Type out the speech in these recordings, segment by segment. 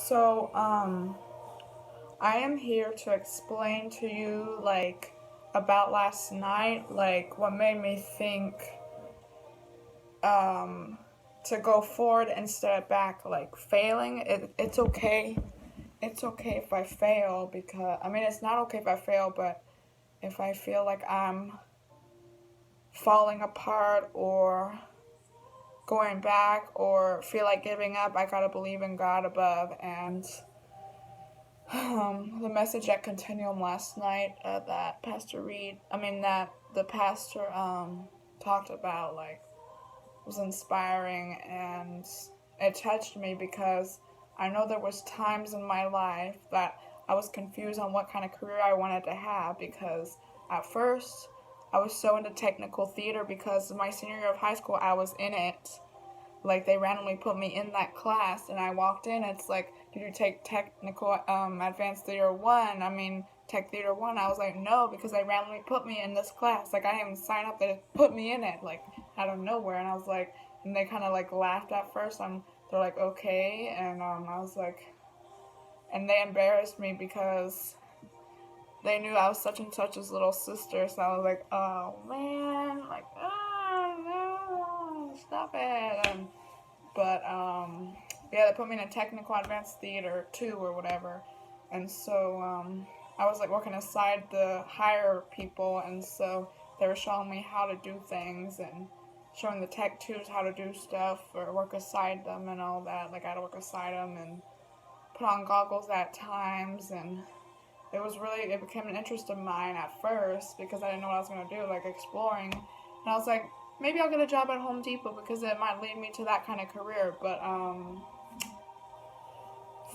So, I am here to explain to you, about last night, what made me think, um, to go forward instead of back, failing. It's okay. It's okay if I fail because, it's not okay if I fail, but if I feel like I'm falling apart or going back or feel like giving up, I gotta believe in God above. And the message at Continuum last night that that the pastor talked about, was inspiring, and it touched me because I know there was times in my life that I was confused on what kind of career I wanted to have because at first I was so into technical theater because my senior year of high school I was in it. Like, they randomly put me in that class and I walked in. It's like, did you take technical advanced theater 1? Tech theater 1. I was like, no, because they randomly put me in this class. Like, I didn't even sign up. They just put me in it, like, out of nowhere. And I was like, and they kind of like laughed at first. They're like, okay. And I was like, and they embarrassed me because they knew I was such and such's little sister. So I was like, oh man, like, oh no, stop it. But yeah, they put me in a technical advanced theater 2 or whatever. And so I was like working aside the higher people, and so they were showing me how to do things and showing the tech 2s how to do stuff or work aside them and all that. Like, I had to work aside them and put on goggles at times, and it became an interest of mine at first because I didn't know what I was going to do, like exploring. And I was like, maybe I'll get a job at Home Depot because it might lead me to that kind of career. But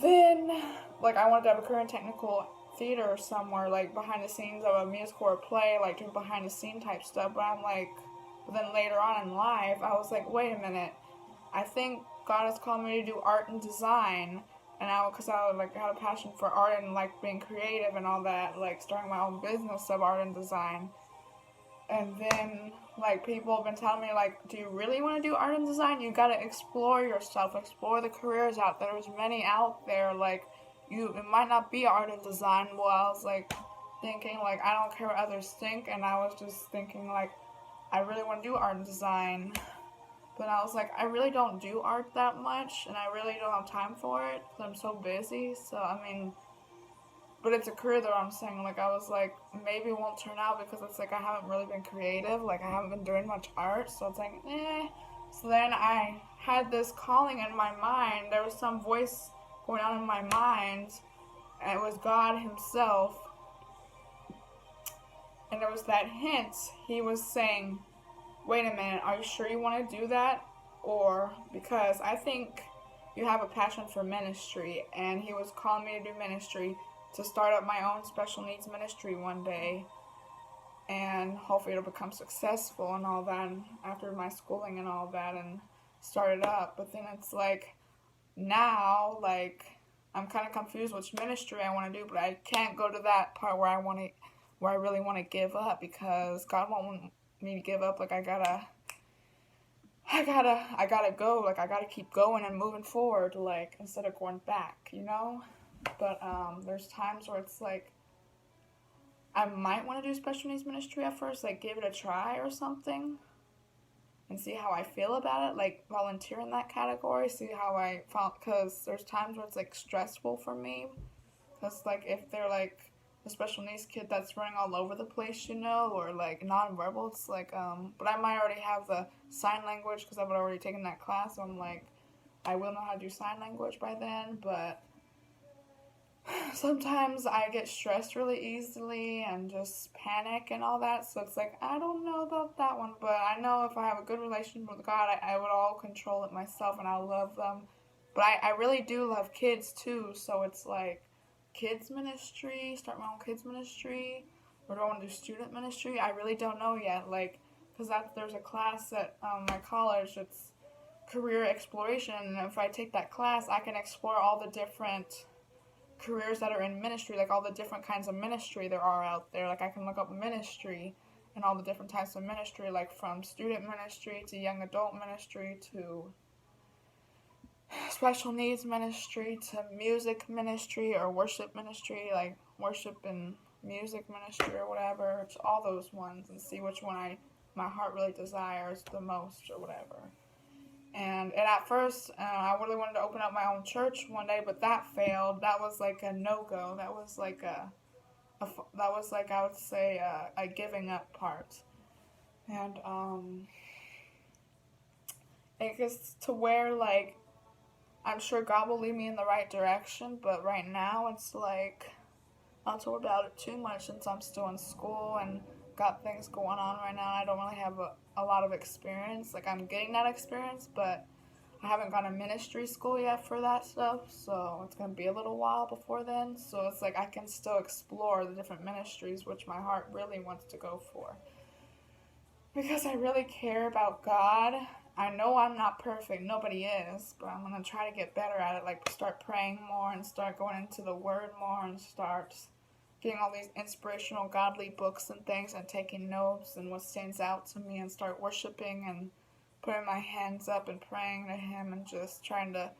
then, I wanted to have a career in technical theater or somewhere, like behind the scenes of a musical or play, like doing behind the scene type stuff. But then later on in life, I was like, wait a minute, I think God has called me to do art and design. And because I had a passion for art and like being creative and all that, like starting my own business of art and design. And then, people have been telling me, do you really want to do art and design? You gotta explore yourself, explore the careers out there. There's many out there, it might not be art and design. Well, I was, thinking, I don't care what others think, and I was just thinking, I really want to do art and design. But I was like, I really don't do art that much, and I really don't have time for it, because I'm so busy. So, but it's a career that I'm saying, I was like, maybe it won't turn out because it's like I haven't really been creative, I haven't been doing much art, so it's like, eh. So then I had this calling in my mind. There was some voice going on in my mind, and it was God Himself. And there was that hint. He was saying, wait a minute, are you sure you want to do that? Or, because I think you have a passion for ministry, and He was calling me to do ministry, to start up my own special needs ministry one day, and hopefully it'll become successful and all that, and after my schooling and all that, and start it up. But then it's like, now, I'm kind of confused which ministry I want to do, but I can't go to that part where I really want to give up, because God won't want me to give up. I gotta go. I gotta keep going and moving forward, instead of going back. But there's times where it's like, I might want to do special needs ministry at first, give it a try or something, and see how I feel about it, volunteer in that category, see how I felt, because there's times where it's stressful for me, because if they're a special needs kid that's running all over the place, or nonverbal, it's but I might already have the sign language because I've already taken that class, so I'm I will know how to do sign language by then. But sometimes I get stressed really easily and just panic and all that, so it's I don't know about that one, but I know if I have a good relationship with God, I would all control it myself, and I love them. But I really do love kids too, so it's kids ministry, start my own kids ministry, or do I want to do student ministry? I really don't know yet, because there's a class at my college, it's career exploration, and if I take that class, I can explore all the different careers that are in ministry, all the different kinds of ministry there are out there. I can look up ministry and all the different types of ministry, from student ministry to young adult ministry to special needs ministry to music ministry or worship ministry, like worship and music ministry or whatever, to all those ones and see which one my heart really desires the most or whatever. And at first, I really wanted to open up my own church one day, but that failed. That was like a no-go. That was like that was like, I would say, a giving up part. And it gets to where, like, I'm sure God will lead me in the right direction, but right now it's like I'm not told about it too much since I'm still in school and got things going on right now. I don't really have a lot of experience. Like, I'm getting that experience, but I haven't gone to ministry school yet for that stuff, so it's going to be a little while before then. So it's like I can still explore the different ministries, which my heart really wants to go for. Because I really care about God. I know I'm not perfect, nobody is, but I'm going to try to get better at it, like start praying more and start going into the Word more and start getting all these inspirational godly books and things and taking notes and what stands out to me and start worshiping and putting my hands up and praying to Him and just trying to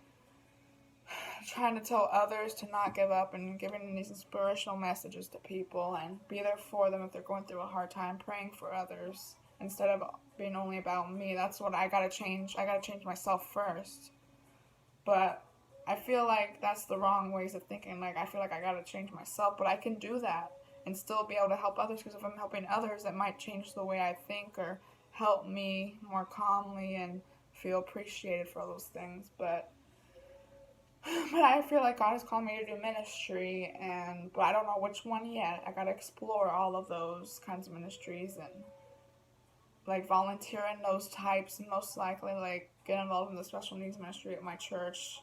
tell others to not give up and giving these inspirational messages to people and be there for them if they're going through a hard time, praying for others instead of being only about me. That's what I gotta change. I gotta change myself first. But I feel like that's the wrong ways of thinking. Like, I feel like I gotta change myself, but I can do that and still be able to help others, because if I'm helping others, it might change the way I think or help me more calmly and feel appreciated for those things. But I feel like God has called me to do ministry, but I don't know which one yet. I gotta explore all of those kinds of ministries and like volunteer in those types, and most likely like get involved in the special needs ministry at my church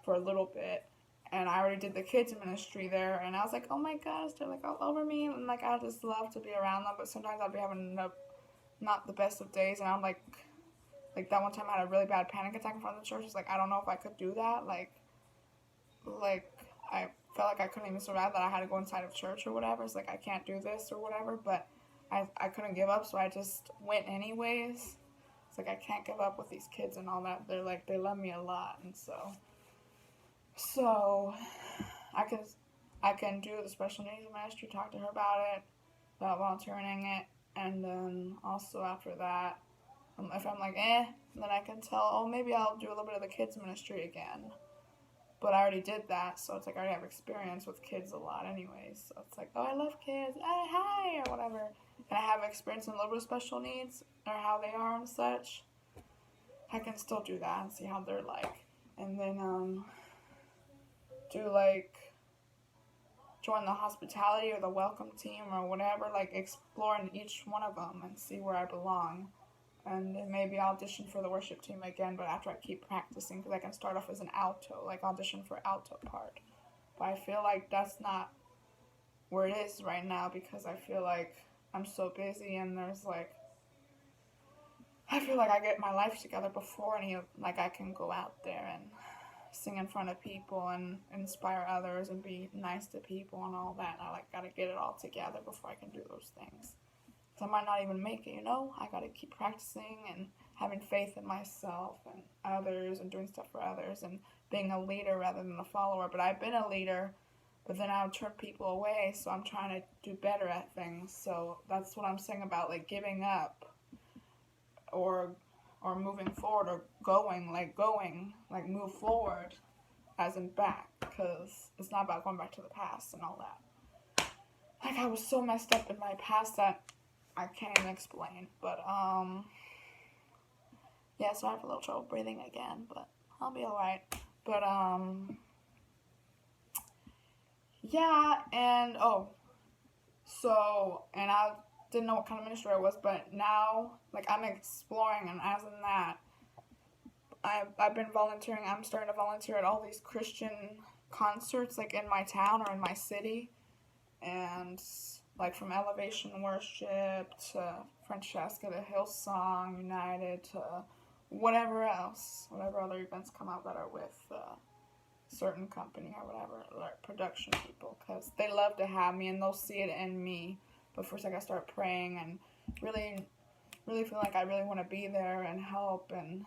for a little bit. And I already did the kids ministry there, and I was like, oh my gosh, they're like all over me, and like I just love to be around them. But sometimes I'll be having not the best of days, and I'm like that one time I had a really bad panic attack in front of the church. It's like, I don't know if I could do that. Like I felt like I couldn't even survive that. I had to go inside of church or whatever. It's like, I can't do this or whatever, but I couldn't give up, so I just went anyways. It's like, I can't give up with these kids and all that. They're like, they love me a lot, and so I can do the special needs ministry, talk to her about volunteering it, and then also after that, if I'm like, then I can tell, oh, maybe I'll do a little bit of the kids ministry again. But I already did that, so it's like I already have experience with kids a lot anyways. So it's like, oh, I love kids, hi, or whatever. And I have experience in a little bit of special needs, or how they are and such. I can still do that and see how they're like. And then, do like, join the hospitality or the welcome team or whatever, like exploring each one of them and see where I belong. And then maybe audition for the worship team again, but after I keep practicing, because I can start off as an alto, like audition for alto part. But I feel like that's not where it is right now, because I feel like I'm so busy, and there's like, I feel like I get my life together before like I can go out there and sing in front of people and inspire others and be nice to people and all that. And I like gotta get it all together before I can do those things. I might not even make it, I gotta keep practicing and having faith in myself and others and doing stuff for others and being a leader rather than a follower. But I've been a leader, but then I would turn people away, so I'm trying to do better at things. So that's what I'm saying about like giving up or moving forward, or going, like move forward as in back, because it's not about going back to the past and all that. Like, I was so messed up in my past that I can't even explain, but, yeah, so I have a little trouble breathing again, but I'll be alright. But, yeah, and, and I didn't know what kind of ministry I was, but now, like, I'm exploring, and as in that, I've been volunteering. I'm starting to volunteer at all these Christian concerts, like, in my town or in my city, and like from Elevation Worship to Francesca to Hillsong United to whatever else, whatever other events come out that are with a certain company or whatever, like production people, because they love to have me and they'll see it in me. But first I gotta start praying and really feel like I really want to be there and help and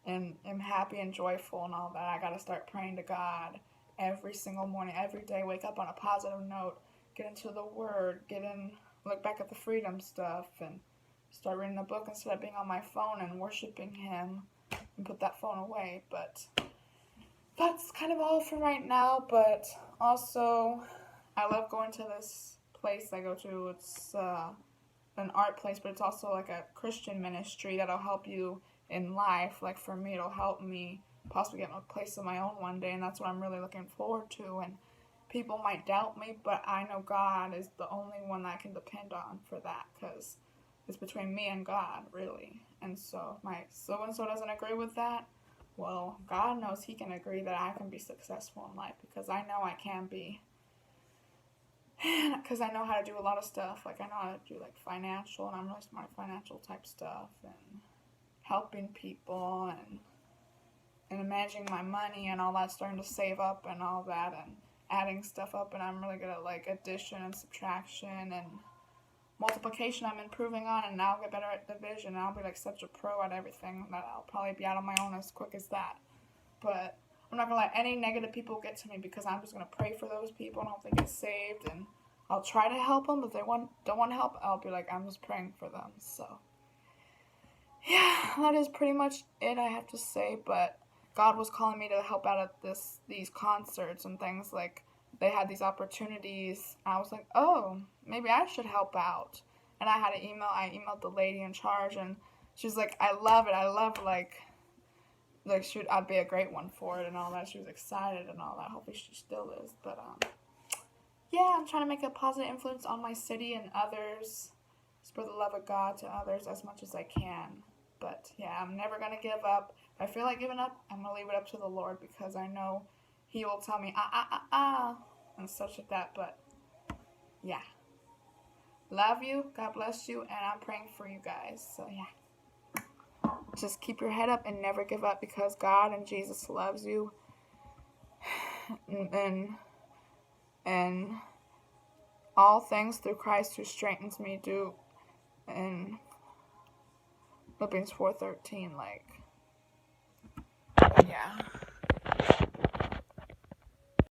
and am happy and joyful and all that, I gotta start praying to God every single morning, every day. Wake up on a positive note, get into the Word, look back at the freedom stuff, and start reading a book instead of being on my phone and worshiping Him, and put that phone away. But that's kind of all for right now. But also, I love going to this place I go to. It's an art place, but it's also like a Christian ministry that'll help you in life. Like for me, it'll help me possibly get a place of my own one day, and that's what I'm really looking forward to. And people might doubt me, but I know God is the only one that I can depend on for that, because it's between me and God, really. And so if my so-and-so doesn't agree with that, well, God knows He can agree that I can be successful in life, because I know I can be. Because I know how to do a lot of stuff. Like, I know how to do, like, financial, and I'm really smart at financial type stuff, and helping people, and managing my money and all that, starting to save up and all that, and adding stuff up, and I'm really good at, like, addition and subtraction, and multiplication I'm improving on, and now I'll get better at division, and I'll be, like, such a pro at everything that I'll probably be out on my own as quick as that. But I'm not going to let any negative people get to me, because I'm just going to pray for those people and hope they get saved, and I'll try to help them. If they don't want to help, I'll be like, I'm just praying for them. So, yeah, that is pretty much it I have to say. But God was calling me to help out at these concerts and things. Like, they had these opportunities. I was like, oh, maybe I should help out. And I emailed the lady in charge, and she's like, I love it. Like I'd be a great one for it and all that. She was excited and all that. Hopefully she still is. But yeah, I'm trying to make a positive influence on my city and others. Spread the love of God to others as much as I can. But yeah, I'm never gonna give up. If I feel like giving up, I'm gonna leave it up to the Lord, because I know He will tell me and such like that. But yeah, love you. God bless you, and I'm praying for you guys. So yeah. Just keep your head up and never give up, because God and Jesus loves you. And all things through Christ who strengthens me do. And Philippians 4:13, like, yeah.